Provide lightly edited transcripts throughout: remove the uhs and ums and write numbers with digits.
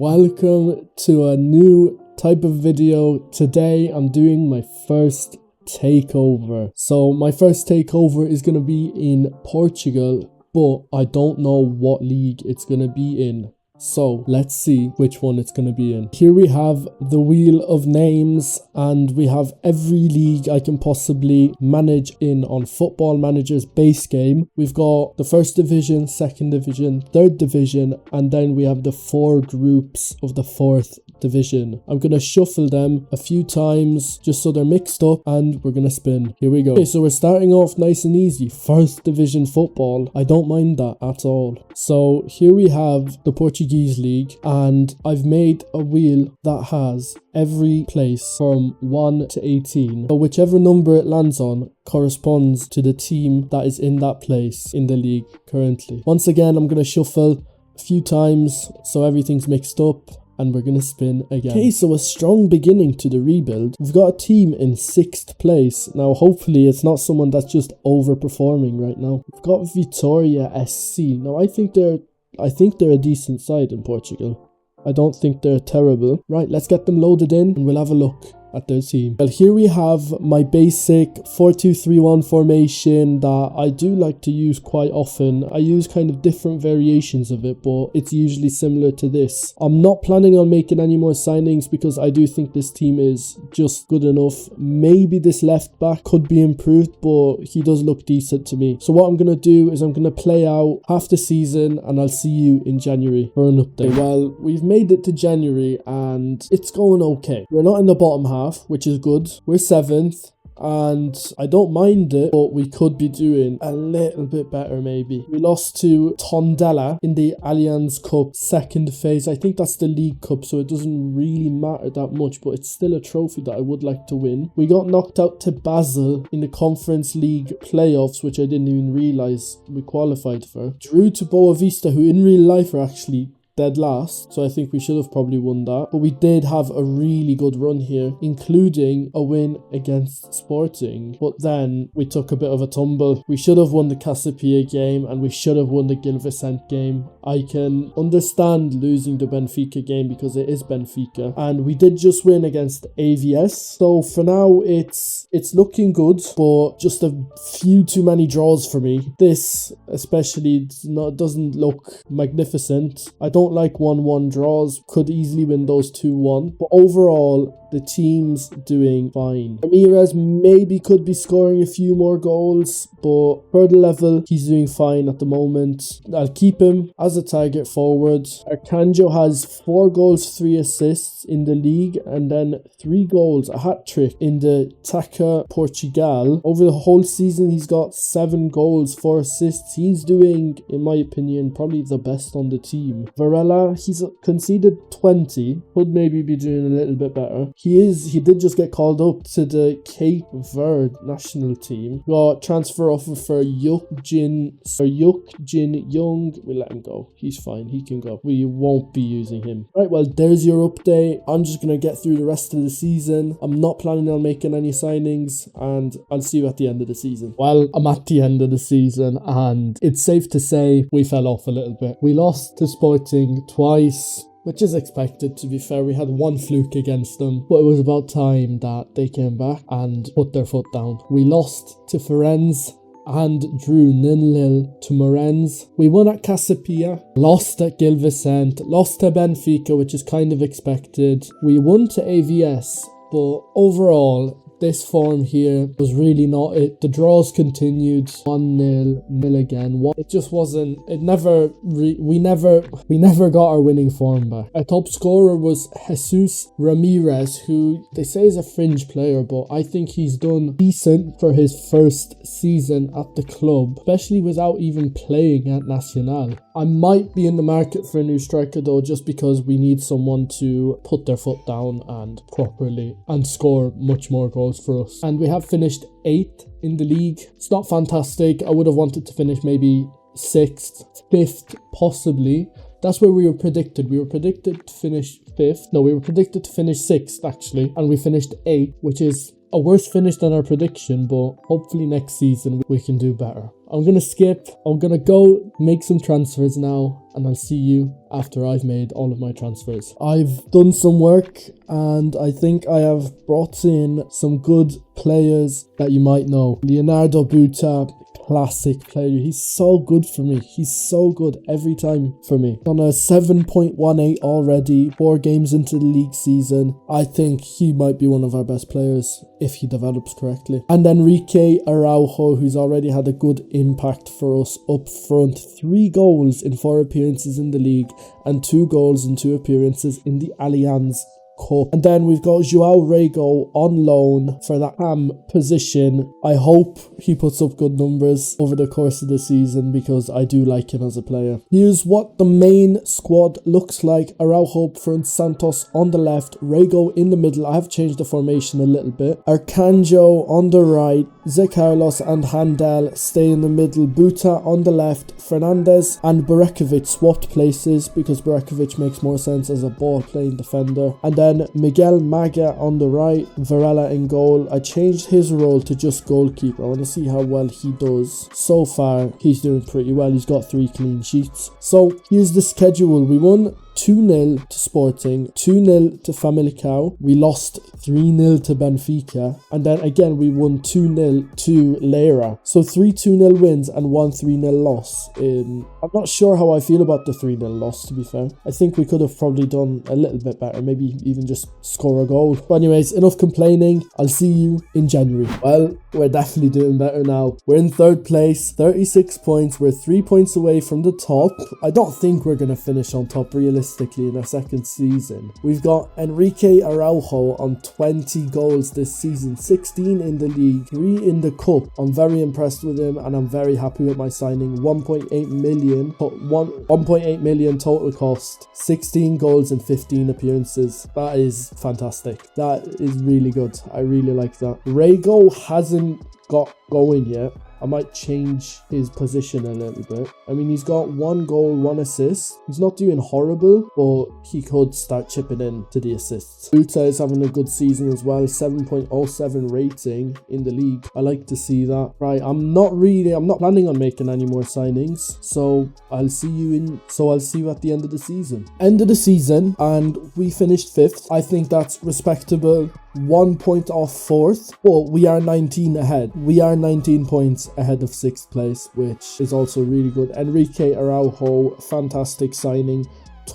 Welcome to a new type of video. Today I'm doing my first takeover. So my first takeover is going to be in Portugal, but I don't know what league it's going to be in. So let's see which one it's going to be in. Here we have the wheel of names and we have every league I can possibly manage in on Football Manager's base game. We've got the first division, second division, third division, and then we have the 4 groups of the 4th division. I'm going to shuffle them a few times just so they're mixed up and we're going to spin. Here we go. Okay, so we're starting off nice and easy. First division football. I don't mind that at all. So here we have the Portuguese league and I've made a wheel that has every place from 1 to 18. So whichever number it lands on corresponds to the team that is in that place in the league currently. Once again, I'm going to shuffle a few times so everything's mixed up. And we're going to spin again. Okay, so a strong beginning to the rebuild. We've got a team in 6th place. Now, hopefully it's not someone that's just overperforming right now. We've got Vitoria SC. Now, I think they're a decent side in Portugal. I don't think they're terrible. Right, let's get them loaded in and we'll have a look at their team. Well, here we have my basic 4-2-3-1 formation that I do like to use quite often. I use kind of different variations of it, but it's usually similar to this. I'm not planning on making any more signings because I do think this team is just good enough. Maybe this left back could be improved, but he does look decent to me. So what I'm going to do is I'm going to play out half the season and I'll see you in January for an update. Well, we've made it to January and it's going okay. We're not in the bottom half, which is good. We're 7th and I don't mind it, but we could be doing a little bit better maybe. We lost to Tondela in the Allianz Cup second phase. I think that's the League Cup, so it doesn't really matter that much, but it's still a trophy that I would like to win. We got knocked out to Basel in the Conference League playoffs, which I didn't even realise we qualified for. Drew to Boa Vista, who in real life are actually dead last, so I think we should have probably won that, but we did have a really good run here, including a win against Sporting, but then we took a bit of a tumble. We should have won the Casapia game and we should have won the Gil Vicente game. I can understand losing the Benfica game because it is Benfica, and we did just win against AVS, so for now it's looking good, but just a few too many draws for me. This especially doesn't look magnificent. I don't like 1-1 draws, could easily win those 2-1, but overall the team's doing fine. Ramirez maybe could be scoring a few more goals, but for the level he's doing fine at the moment. I'll keep him as a target forward. Arcanjo has 4 goals, 3 assists in the league, and then 3 goals, a hat-trick in the Taça Portugal. Over the whole season he's got 7 goals, 4 assists. He's doing, in my opinion, probably the best on the team. Varela, he's conceded 20, could maybe be doing a little bit better. He did just get called up to the Cape Verde national team. Got transfer offer for Yuk Jin Young. We'll let him go. He's fine. He can go. We won't be using him. Right, well, there's your update. I'm just going to get through the rest of the season. I'm not planning on making any signings and I'll see you at the end of the season. Well, I'm at the end of the season and it's safe to say we fell off a little bit. We lost to Sporting twice, which is expected, to be fair. We had 1 fluke against them, but it was about time that they came back and put their foot down. We lost to Firenze and drew 0-0 to Morenz. We won at Casapia, lost at Gil Vicente, lost to Benfica, which is kind of expected. We won to AVS, but overall this form here was really not it. The draws continued, 1-0, 0 again. It just wasn't, we never got our winning form back. Our top scorer was Jesus Ramirez, who they say is a fringe player, but I think he's done decent for his first season at the club, especially without even playing at Nacional. I might be in the market for a new striker though, just because we need someone to put their foot down and properly and score much more goals for us. And we have finished 8th in the league. It's not fantastic. I would have wanted to finish maybe 6th, 5th possibly. That's where we were predicted. We were predicted to finish 5th. No, we were predicted to finish 6th actually, and we finished 8th, which is a worse finish than our prediction, but hopefully next season we can do better. I'm going to skip. I'm going to go make some transfers now, and I'll see you after I've made all of my transfers. I've done some work, and I think I have brought in some good players that you might know. Leonardo Buta, classic player. He's so good for me. He's so good every time for me. On a 7.18 already, 4 games into the league season. I think he might be one of our best players if he develops correctly. And Enrique Araujo, who's already had a good impact for us up front. 3 goals in 4 appearances in the league and 2 goals in 2 appearances in the Allianz Cup. And then we've got Joao Rego on loan for that position. I hope he puts up good numbers over the course of the season because I do like him as a player. Here's what the main squad looks like. Araujo up front, Santos on the left, Rego in the middle. I have changed the formation a little bit. Arcanjo on the right, Zé Carlos and Handel stay in the middle. Buta on the left, Fernandez and Berekovic swapped places because Berekovic makes more sense as a ball-playing defender. And then Miguel Maga on the right, Varela in goal. I changed his role to just goalkeeper. I want to see how well he does. So far, he's doing pretty well. He's got 3 clean sheets. So here's the schedule. We won 2-0 to Sporting, 2-0 to Famalicão. We lost 3-0 to Benfica. And then again, we won 2-0 to Leira. So 3 2-0 wins and 1 3-0 loss. I'm not sure how I feel about the 3-0 loss, to be fair. I think we could have probably done a little bit better. Maybe even just score a goal. But anyways, enough complaining. I'll see you in January. Well, we're definitely doing better now. We're in 3rd place, 36 points. We're 3 points away from the top. I don't think we're going to finish on top realistically in our 2nd season. We've got Enrique Araujo on 20 goals this season, 16 in the league, 3 in the cup. I'm very impressed with him and I'm very happy with my signing. 1.8 million total cost, 16 goals and 15 appearances. That is fantastic. That is really good. I really like that. Rego hasn't got going yet. I might change his position a little bit. I mean, he's got 1 goal, 1 assist. He's not doing horrible, but he could start chipping in to the assists. Buta is having a good season as well. 7.07 rating in the league. I like to see that. Right, I'm not planning on making any more signings. So I'll see you at the end of the season. End of the season, and we finished 5th. I think that's respectable. 1 point off 4th, but we are 19 ahead. We are 19 points ahead of 6th place, which is also really good. Enrique Araujo, fantastic signing.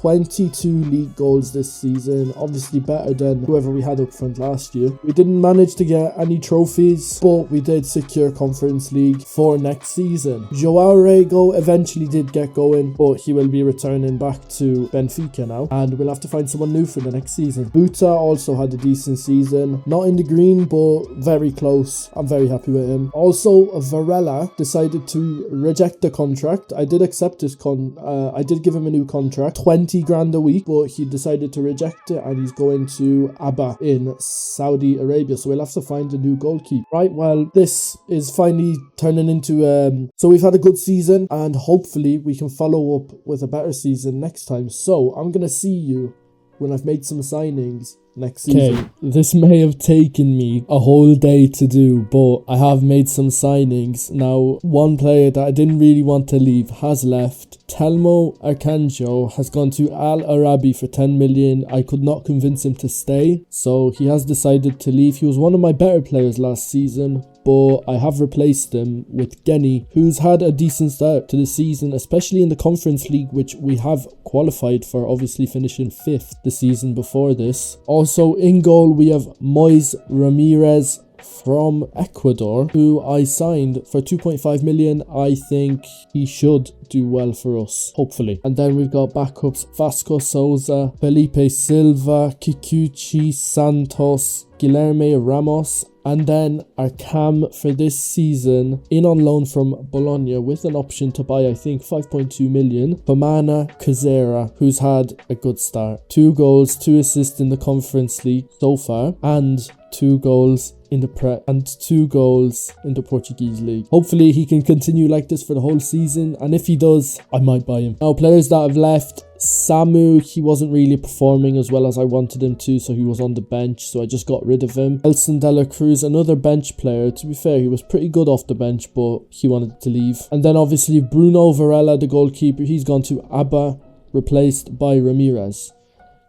22 league goals this season, obviously better than whoever we had up front last year. We didn't manage to get any trophies, but we did secure Conference League for next season. Joao Rego eventually did get going, but he will be returning back to Benfica now, and we'll have to find someone new for the next season. Buta also had a decent season, not in the green, but very close. I'm very happy with him. Also, Varela decided to reject the contract. I did accept his I did give him a new contract, 20 grand a week, but he decided to reject it and he's going to Abba in Saudi Arabia. So we'll have to find a new goalkeeper. Right, well, this is finally turning into so we've had a good season and hopefully we can follow up with a better season next time. So I'm gonna see you when I've made some signings next season. Okay, this may have taken me a whole day to do, but I have made some signings. Now, one player that I didn't really want to leave has left. Telmo Arcanjo has gone to Al Arabi for 10 million. I could not convince him to stay, so he has decided to leave. He was one of my better players last season, but I have replaced him with Geni, who's had a decent start to the season, especially in the Conference League, which we have qualified for, obviously finishing 5th the season before this. Also in goal we have Moise Ramirez from Ecuador, who I signed for 2.5 million. I think he should do well for us, hopefully. And then we've got backups: Vasco Souza, Felipe Silva, Kikuchi Santos, Guilherme Ramos, and then our cam for this season in on loan from Bologna with an option to buy, I think, 5.2 million. Famana Kazera, who's had a good start. 2 goals, 2 assists in the Conference League so far, and 2 goals in the Prem and 2 goals in the Portuguese league. Hopefully he can continue like this for the whole season, and if he does, I might buy him. Now, players that have left: Samu, he wasn't really performing as well as I wanted him to, so he was on the bench, so I just got rid of him. Elson De La Cruz, another bench player. To be fair, he was pretty good off the bench, but he wanted to leave. And then obviously Bruno Varela, the goalkeeper, he's gone to ABBA, replaced by Ramirez.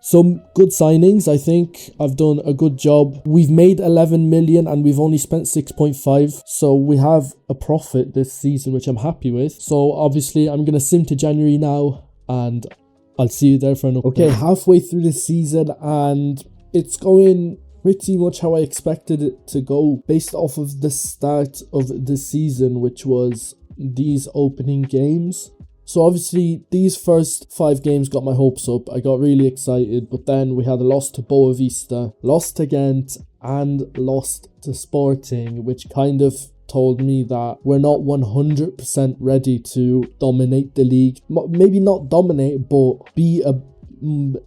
Some good signings. I think I've done a good job. We've made 11 million and we've only spent 6.5. So we have a profit this season, which I'm happy with. So obviously I'm going to sim to January now, and I'll see you there for an update. Okay, halfway through the season, and it's going pretty much how I expected it to go based off of the start of the season, which was these opening games. So obviously these first 5 games got my hopes up. I got really excited, but then we had a loss to Boa Vista, lost to Ghent, and lost to Sporting, which kind of told me that we're not 100% ready to dominate the league. Maybe not dominate, but be a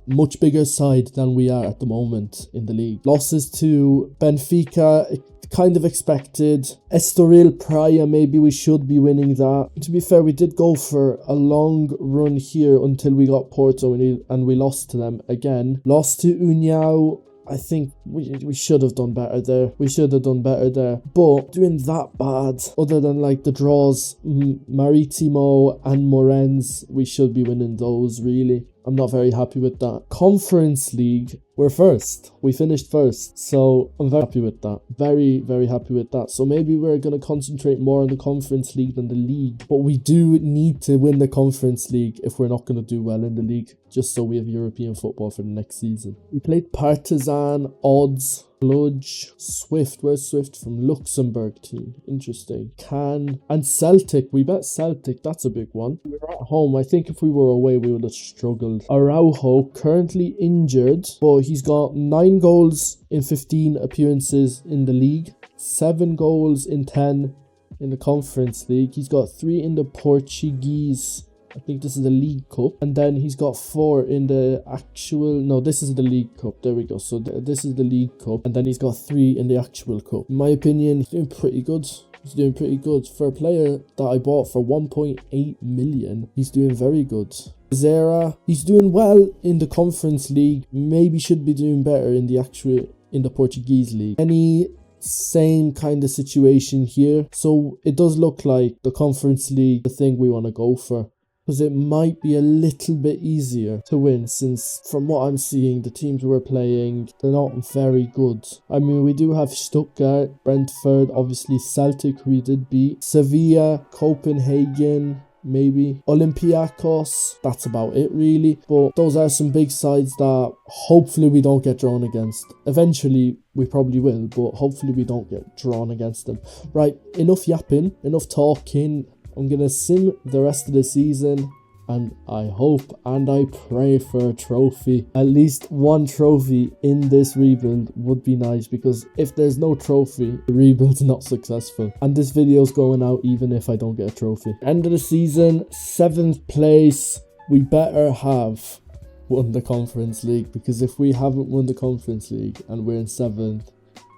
much bigger side than we are at the moment in the league. Losses to Benfica, kind of expected. Estoril Praia, maybe we should be winning that. To be fair, we did go for a long run here until we got Porto and we lost to them again. Lost to União. I think we should have done better there. We should have done better there. But doing that bad, other than like the draws, Maritimo and Morens, we should be winning those really. I'm not very happy with that. Conference League, we're first. We finished first. So I'm very happy with that. Very, very happy with that. So maybe we're going to concentrate more on the Conference League than the league. But we do need to win the Conference League if we're not going to do well in the league, just so we have European football for the next season. We played Partizan, Odds, Cluj, Swift. Where's Swift from? Luxembourg team. Interesting. Cannes and Celtic. We bet Celtic. That's a big one. We were at home. I think if we were away, we would have struggled. Araujo, currently injured, but he's got 9 goals in 15 appearances in the league, 7 goals in 10 in the Conference League. He's got 3 in the Portuguese, I think this is the League Cup, and then he's got 4 in the actual, no, this is the League Cup, there we go. So this is the League Cup, and then he's got 3 in the actual cup. In my opinion, he's doing pretty good. He's doing pretty good. For a player that I bought for 1.8 million, he's doing very good. Zera, he's doing well in the Conference League, maybe should be doing better in the Portuguese league. Any same kind of situation here. So it does look like the Conference League, the thing we want to go for, because it might be a little bit easier to win, since from what I'm seeing, the teams we're playing, they're not very good. I mean, we do have Stuttgart, Brentford, obviously Celtic, who we did beat, Sevilla, Copenhagen, maybe Olympiacos. That's about it really, but those are some big sides that hopefully we don't get drawn against. Eventually we probably will, but hopefully we don't get drawn against them. Right, enough yapping, enough talking. I'm gonna sim the rest of the season, and I hope and I pray for a trophy. At least one trophy in this rebuild would be nice, because if there's no trophy, the rebuild's not successful. And this video's going out even if I don't get a trophy. End of the season, 7th place. We better have won the Conference League, because if we haven't won the Conference League and we're in 7th,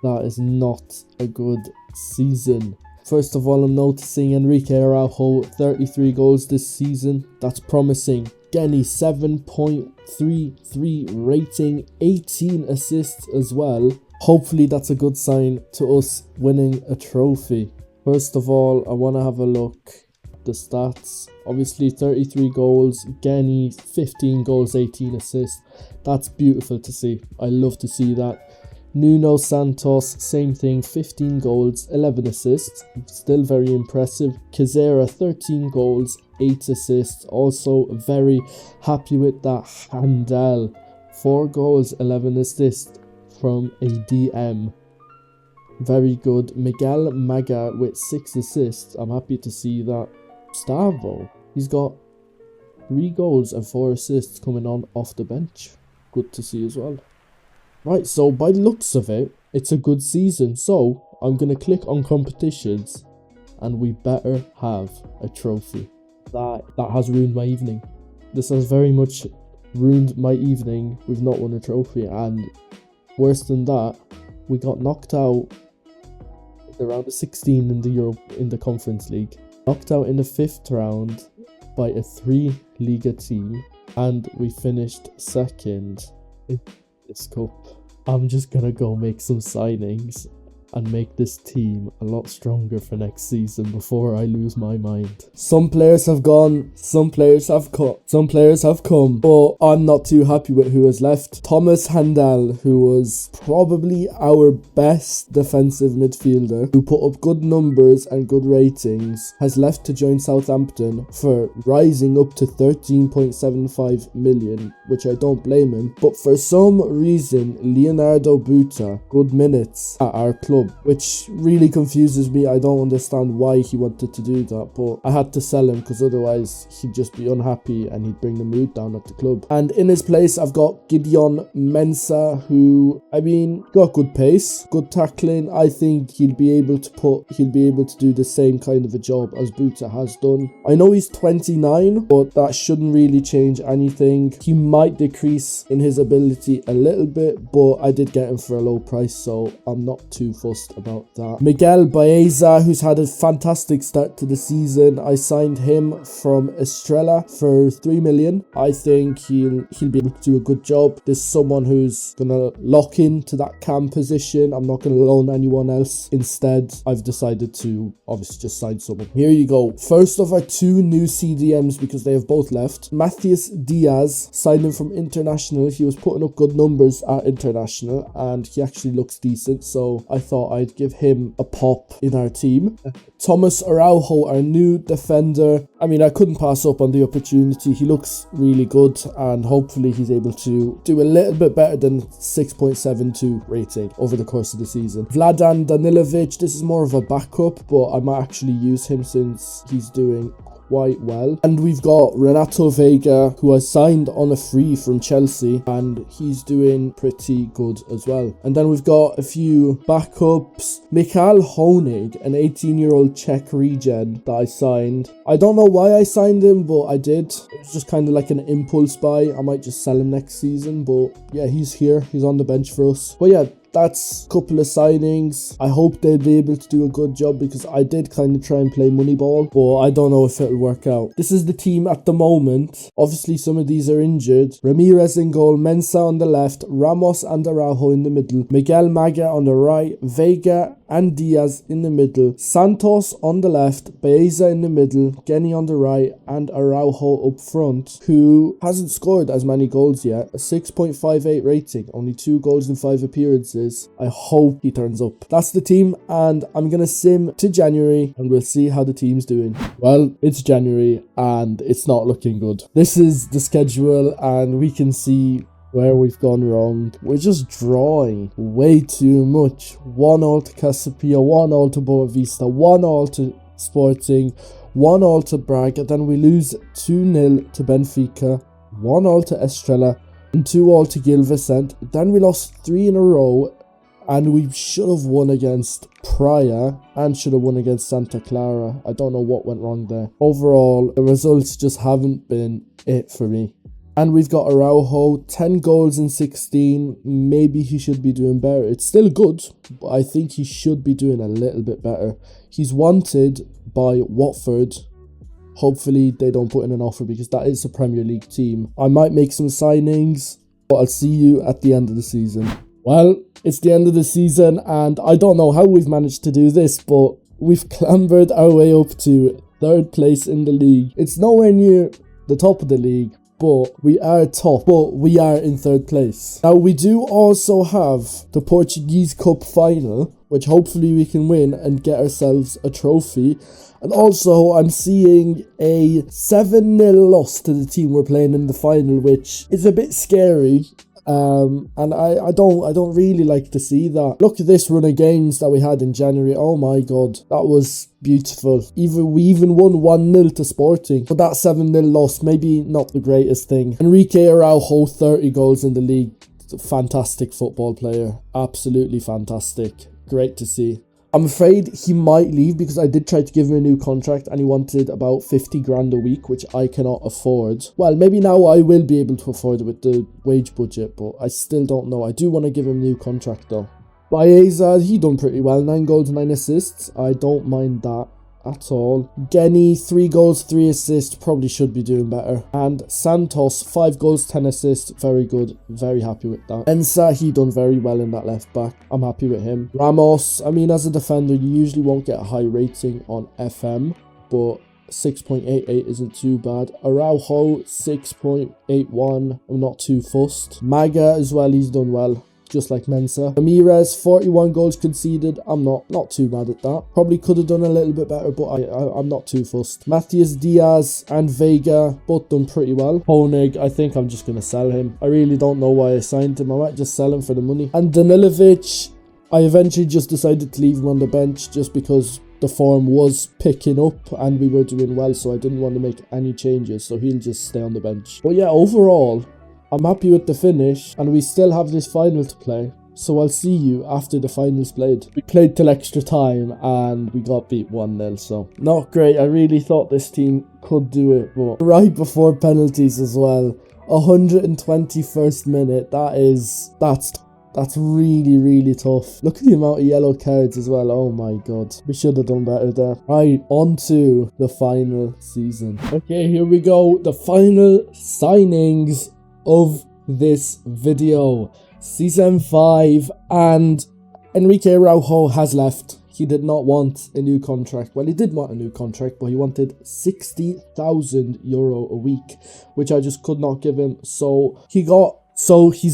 that is not a good season. First of all, I'm noticing Enrique Araujo, 33 goals this season. That's promising. Genny, 7.33 rating, 18 assists as well. Hopefully that's a good sign to us winning a trophy. First of all, I want to have a look at the stats. Obviously 33 goals, Genny, 15 goals, 18 assists. That's beautiful to see. I love to see that. Nuno Santos, same thing, 15 goals, 11 assists, still very impressive. Kazera, 13 goals, 8 assists, also very happy with that. Handel, 4 goals, 11 assists from a DM. Very good. Miguel Maga with 6 assists, I'm happy to see that. Stavo, he's got 3 goals and 4 assists coming on off the bench. Good to see as well. Right, so by the looks of it, it's a good season. So I'm going to click on competitions, and we better have a trophy. That has ruined my evening. This has very much ruined my evening. We've not won a trophy, and worse than that, we got knocked out the round of 16 in the Conference League. Knocked out in the 5th round by a 3-Liga team, and we finished 2nd in this cup. I'm just gonna go make some signings and make this team a lot stronger for next season before I lose my mind. Some players have gone, some players have come, but I'm not too happy with who has left. Thomas Handel, who was probably our best defensive midfielder, who put up good numbers and good ratings, has left to join Southampton for rising up to 13.75 million, which I don't blame him. But for some reason, Leonardo Buta, good minutes at our club, which really confuses me. I don't understand why he wanted to do that, but I had to sell him because otherwise he'd just be unhappy and he'd bring the mood down at the club. And in his place, I've got Gideon Mensah, who, I mean, got good pace, good tackling. I think he'll be able to do the same kind of a job as Buta has done. I know he's 29, but that shouldn't really change anything. He might decrease in his ability a little bit, but I did get him for a low price, so I'm not too fussed about that. Miguel Baeza, who's had a fantastic start to the season, I signed him from Estrella for 3 million. I think he'll be able to do a good job. There's someone who's gonna lock into that cam position. I'm not gonna loan anyone else. Instead, I've decided to obviously just sign someone. Here you go. First of our 2 new CDMs, because they have both left. Matthias Diaz, signed him from International. He was putting up good numbers at International and he actually looks decent, so I thought I'd give him a pop in our team. Thomas Araujo, our new defender. I mean, I couldn't pass up on the opportunity. He looks really good and hopefully he's able to do a little bit better than 6.72 rating over the course of the season. Vladan Danilovic, this is more of a backup, but I might actually use him since he's doing quite well. And we've got Renato Vega, who I signed on a free from Chelsea, and he's doing pretty good as well. And then we've got a few backups. Mikhail Honig, an 18-year-old Czech regen that I signed. I don't know why I signed him, but I did. It was just kind of like an impulse buy. I might just sell him next season, but yeah, he's here. He's on the bench for us. But yeah, that's a couple of signings. I hope they'll be able to do a good job because I did kind of try and play Moneyball, but I don't know if it'll work out. This is the team at the moment. Obviously, some of these are injured. Ramirez in goal, Mensah on the left, Ramos and Araujo in the middle, Miguel Maga on the right, Vega and Diaz in the middle, Santos on the left, Baeza in the middle, Geni on the right, and Araujo up front, who hasn't scored as many goals yet. A 6.58 rating, only 2 goals in 5 appearances. I hope he turns up. That's the team, and I'm gonna sim to January and we'll see how the team's doing. Well, it's January and it's not looking good. This is the schedule and we can see where we've gone wrong. We're just drawing way too much. 1-1 to Casapia, 1-1 to Boavista, 1-1 to Sporting, 1-1 to Braga, then we lose 2-0 to Benfica, 1-1 to Estrella, and 2-2 to Gil Vicente. Then we lost 3 in a row, and we should have won against Praia and should have won against Santa Clara. I don't know what went wrong there. Overall, the results just haven't been it for me. And we've got Araujo, 10 goals in 16. Maybe he should be doing better. It's still good, but I think he should be doing a little bit better. He's wanted by Watford. Hopefully they don't put in an offer because that is a Premier League team. I might make some signings, but I'll see you at the end of the season. Well, it's the end of the season and I don't know how we've managed to do this, but we've clambered our way up to 3rd place in the league. It's nowhere near the top of the league, but we are top, but we are in 3rd place. Now, we do also have the Portuguese Cup final, which hopefully we can win and get ourselves a trophy. And also, I'm seeing a 7-0 loss to the team we're playing in the final, which is a bit scary. And I don't really like to see that. Look at this run of games that we had in January. Oh my god, that was beautiful. We even won 1-0 to Sporting, but that 7-0 loss, maybe not the greatest thing. Enrique Araujo, 30 goals in the league. Fantastic football player, absolutely fantastic. Great to see. I'm afraid he might leave because I did try to give him a new contract and he wanted about 50 grand a week, which I cannot afford. Well, maybe now I will be able to afford it with the wage budget, but I still don't know. I do want to give him a new contract though. Baeza, he done pretty well. 9 goals, 9 assists. I don't mind that at all. Genny, 3 goals, 3 assists. Probably should be doing better. And Santos, 5 goals, 10 assists. Very good. Very happy with that. Ensa, he done very well in that left back. I'm happy with him. Ramos, I mean, as a defender, you usually won't get a high rating on FM, but 6.88 isn't too bad. Araujo, 6.81. I'm not too fussed. Maga as well, he's done well, just like Mensah. Ramirez, 41 goals conceded. I'm not too mad at that. Probably could have done a little bit better, but I'm not too fussed. Matthias Diaz and Vega both done pretty well. Honig, I think I'm just going to sell him. I really don't know why I signed him. I might just sell him for the money. And Danilovic, I eventually just decided to leave him on the bench just because the form was picking up and we were doing well, so I didn't want to make any changes, so he'll just stay on the bench. But yeah, overall, I'm happy with the finish, and we still have this final to play, so I'll see you after the finals played. We played till extra time and we got beat 1-0, so not great. I really thought this team could do it, but right before penalties as well. 121st minute, that's really tough. Look at the amount of yellow cards as well. Oh my god, we should have done better there. Right, on to the final season. Okay, here we go. The final signings of this video. Season 5, and Enrique Araujo has left. He did not want a new contract. Well, he did want a new contract, but he wanted €60,000 a week, which I just could not give him. So he's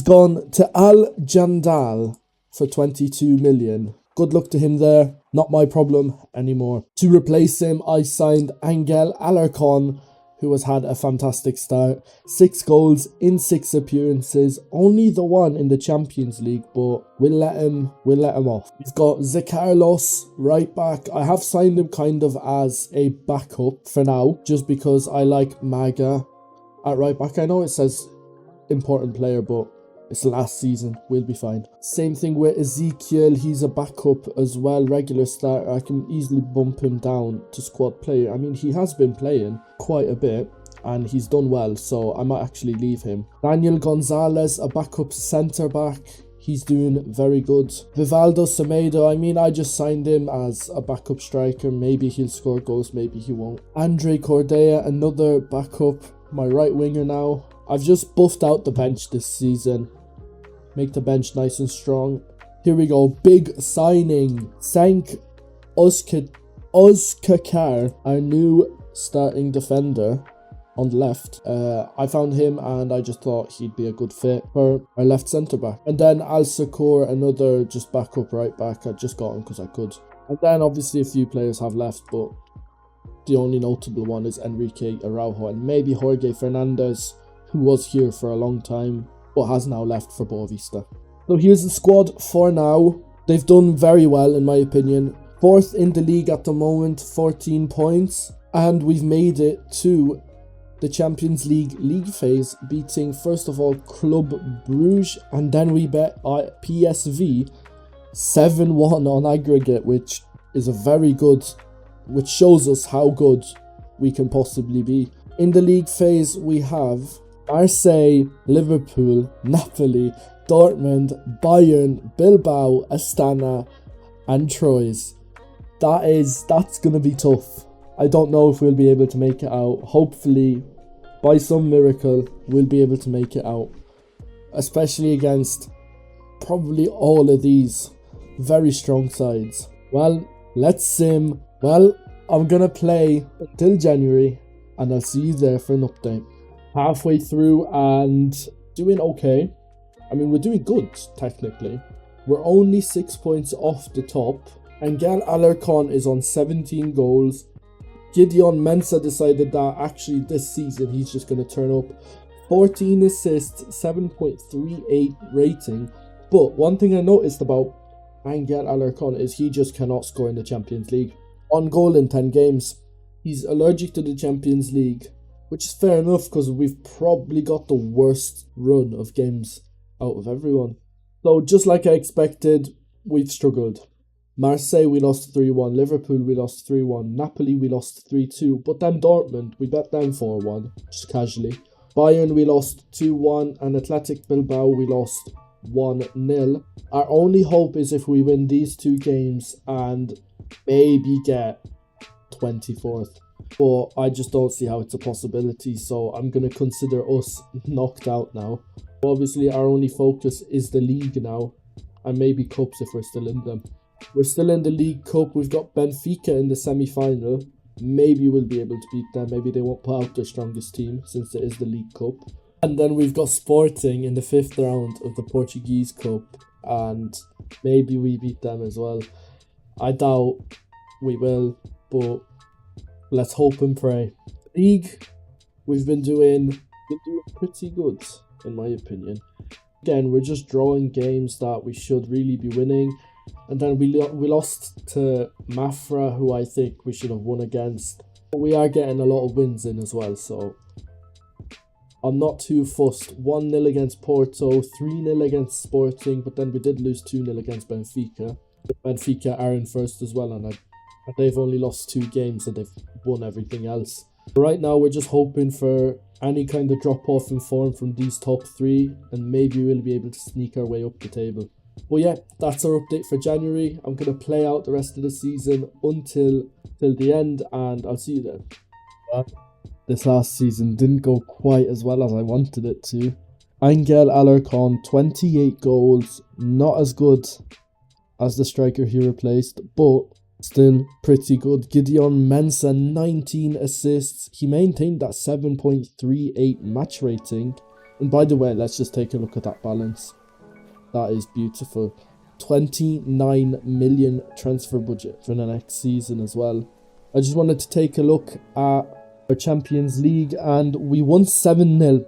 gone to Al Jandal for 22 million. Good luck to him there. Not my problem anymore. To replace him, I signed Angel Alarcon, who has had a fantastic start. 6 goals in 6 appearances. Only the one in the Champions League, but we'll let him off. We've got Zecarlos, right back. I have signed him kind of as a backup for now, just because I like Maga at right back. I know it says important player, but it's last season. We'll be fine. Same thing with Ezekiel. He's a backup as well, regular starter. I can easily bump him down to squad player. I mean, he has been playing quite a bit and he's done well, so I might actually leave him. Daniel Gonzalez, a backup centre back. He's doing very good. Vivaldo Semedo, I mean, I just signed him as a backup striker. Maybe he'll score goals, maybe he won't. Andre Correa, another backup, my right winger now. I've just buffed out the bench this season. Make the bench nice and strong. Here we go. Big signing. Cenk Özkakar, our new starting defender on the left. I found him and I just thought he'd be a good fit for our left centre back. And then Al Sakour, another just backup right back. I just got him because I could. And then obviously a few players have left, but the only notable one is Enrique Araujo and maybe Jorge Fernandez, who was here for a long time but has now left for Boavista. So here's the squad for now. They've done very well in my opinion. 4th in the league at the moment, 14 points, and we've made it to the Champions League phase, beating first of all Club Brugge, and then we bet PSV 7-1 on aggregate, which is a very good, which shows us how good we can possibly be. In the league phase we have Marseille, Liverpool, Napoli, Dortmund, Bayern, Bilbao, Astana and Troyes. That's gonna be tough. I don't know if we'll be able to make it out. Hopefully, by some miracle, we'll be able to make it out. Especially against probably all of these very strong sides. Well, let's sim. Well, I'm gonna play until January and I'll see you there for an update. Halfway through and doing okay. I mean, we're doing good, technically. We're only 6 points off the top. Angel Alarcon is on 17 goals. Gideon Mensah decided that actually this season he's just going to turn up. 14 assists, 7.38 rating. But one thing I noticed about Angel Alarcon is he just cannot score in the Champions League. 1 goal in 10 games. He's allergic to the Champions League, which is fair enough because we've probably got the worst run of games out of everyone. So just like I expected, we've struggled. Marseille we lost 3-1, Liverpool we lost 3-1, Napoli we lost 3-2, but then Dortmund, we bet them 4-1, just casually. Bayern we lost 2-1, and Athletic Bilbao we lost 1-0. Our only hope is if we win these 2 games and maybe get 24th. But I just don't see how it's a possibility, so I'm going to consider us knocked out now. Obviously, our only focus is the league now, and maybe cups if we're still in them. We're still in the League Cup. We've got Benfica in the semi-final. Maybe we'll be able to beat them. Maybe they won't put out their strongest team since it is the League Cup. And then we've got Sporting in the 5th round of the Portuguese Cup, and maybe we beat them as well. I doubt we will, but let's hope and pray. League, we've been doing pretty good, in my opinion. Again, we're just drawing games that we should really be winning. And then we lost to Mafra, who I think we should have won against. But we are getting a lot of wins in as well, so I'm not too fussed. 1-0 against Porto, 3-0 against Sporting, but then we did lose 2-0 against Benfica. Benfica are in first as well, and they've only lost 2 games and they've won everything else. Right now, we're just hoping for any kind of drop-off in form from these top 3, and maybe we'll be able to sneak our way up the table. But yeah, that's our update for January. I'm going to play out the rest of the season until the end, and I'll see you then. This last season didn't go quite as well as I wanted it to. Angel Alarcon, 28 goals, not as good as the striker he replaced, but still pretty good. Gideon Mensah, 19 assists. He maintained that 7.38 match rating. And by the way, let's just take a look at that balance. That is beautiful. 29 million transfer budget for the next season as well. I just wanted to take a look at our Champions League, and we won 7-0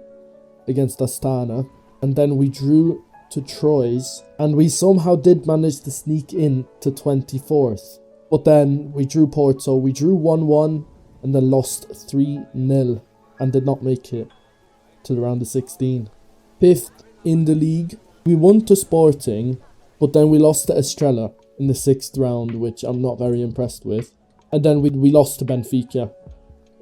against Astana, and then we drew to Troyes, and we somehow did manage to sneak in to 24th. But then we drew Porto, we drew 1-1, and then lost 3-0, and did not make it to the round of 16. 5th in the league, we won to Sporting, but then we lost to Estrella in the 6th round, which I'm not very impressed with. And then we lost to Benfica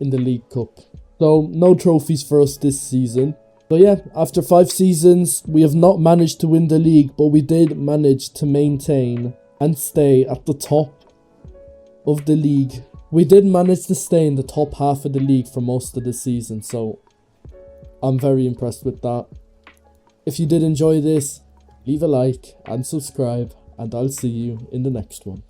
in the League Cup. So no trophies for us this season. So yeah, after 5 seasons, we have not managed to win the league, but we did manage to maintain and stay at the top of the league. We did manage to stay in the top half of the league for most of the season, so I'm very impressed with that. If you did enjoy this, leave a like and subscribe, and I'll see you in the next one.